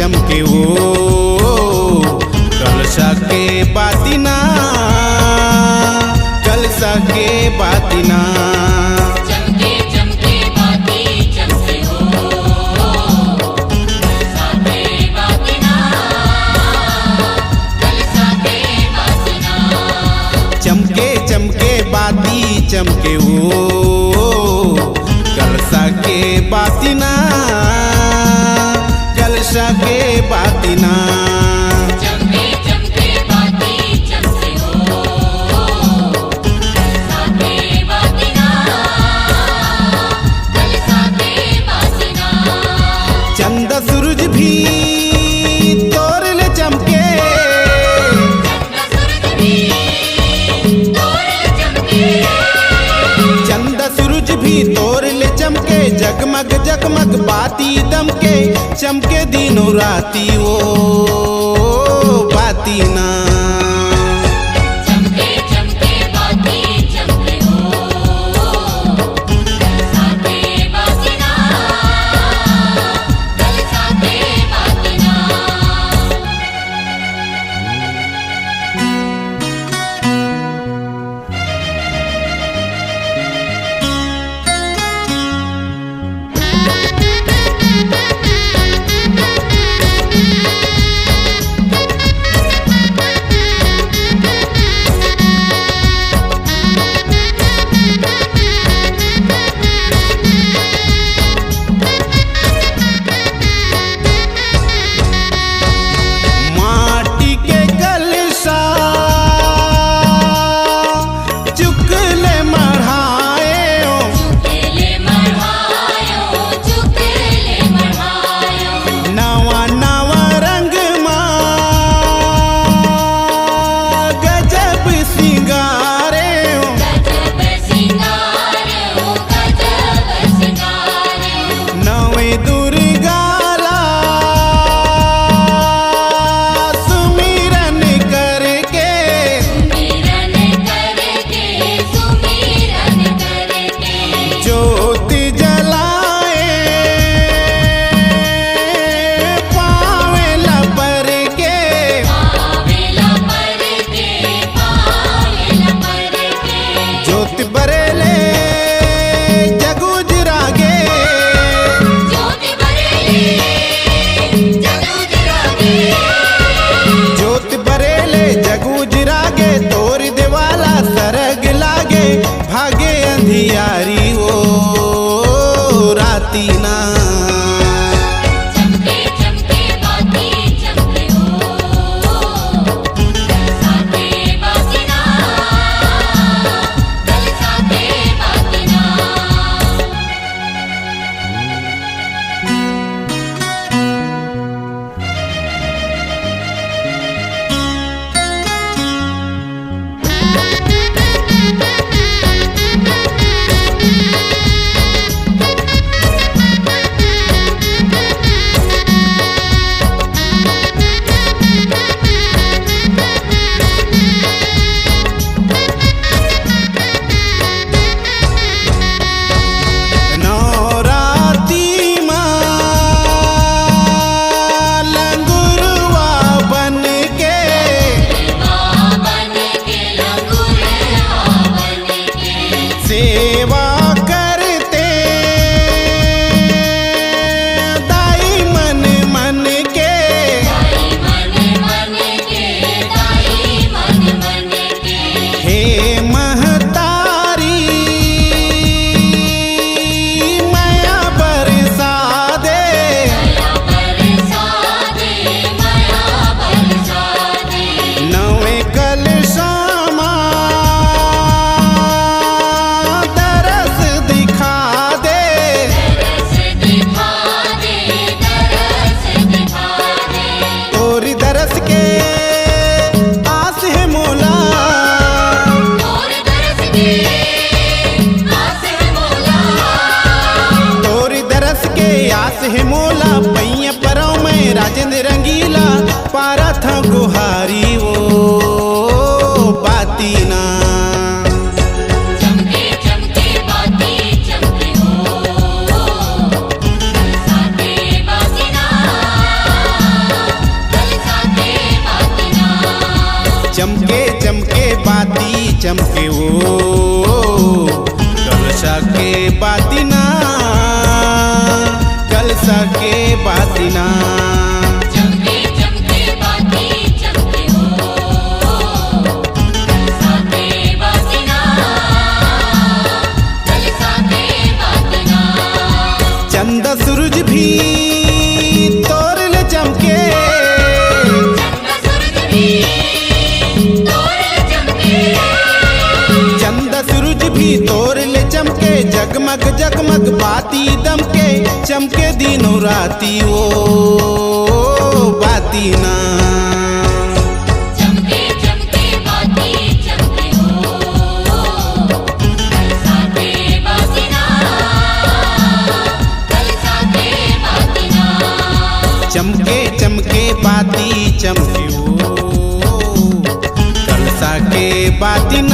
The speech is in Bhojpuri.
चमके वो कलशा के बातिना, कलशा के बातिना। चमके चमके बाती चमके हो कलशा के बातिना, कलशा के बातिना। चमके चमके बाती चमके वो कलशा के बातिना, कलशा के बातिना। चमके चमके बाती चमके हो कलशा के बातिना, कलशा के बातिना। चंद सूरज भी तोर ले चमके, चंद सूरज भी तोर ले चमके, जगमग जगमग बाती दमके, चमके दिनों राती वो बाती ना। चमके चमके बाती चमके हो कलशा के बातिना, कलशा के बातिना। माटी के कलशा चुकले मढ़ाए ओ, चुकेले मढ़ायो, चुकेले मढ़ायो। नवा नवा रंग माँ गजब सिंगारे ओ, गजब सिंगारे हो, गजब सिंगारे हो। नवे दुर्गाला सुमिरन करके, सुमिरन करके, सुमिरन करके। ज्योति जलाए पावेला पर के, पावेला परके, पावेला परके। ज्योति बरेले जगुजरागे, ज्योति बरेले जगुजरागे, ज्योति बरेले जगुजरागे, तोर देवाला सरग लागे, भागे अंधियारी वो राती ना। चमके चमके बाती चमके हो कलशा के बातिना, कलशा के बातिना। नवराती माँ लंगुरवा बन के, बन के लंगुरवा बन के। सेवा करते दाई मन मन के, दाई मन मन के, दाई मन मन के। हे महतारी माया बरसा दे, माया बरसा दे, माया बरसा दे। नवे कलशा माँ दरस दिखा दे, दरस दिखा दे, दरस दिखा दे। तोरी दरस के आस है मोला, और दरस के आस है मोला, तोरी दरस के आस है मोला। पैया परौ में राजेंद्र रंगीला, पारा था गुहारी वो बाती ना। चमके चमके बाती चमके हो कलशा के बातिना, चमके चमके बाती चमके ओ कलशा के बातिना कलशा के बातिना चमके चमके बाती चमके हो कलशा के बातिना कलशा के बातिना चंद सूरज भी तोरल चमके चंद सूरज भी तोरल चमके जगमग जगमग बाती दमके चमके दिनों राती ओ बाती ना चमके चमके बाती चमके हो कलशा के बातिना कलशा के बातिना चमके चमके बाती चमके ओ कलशा के बाती ना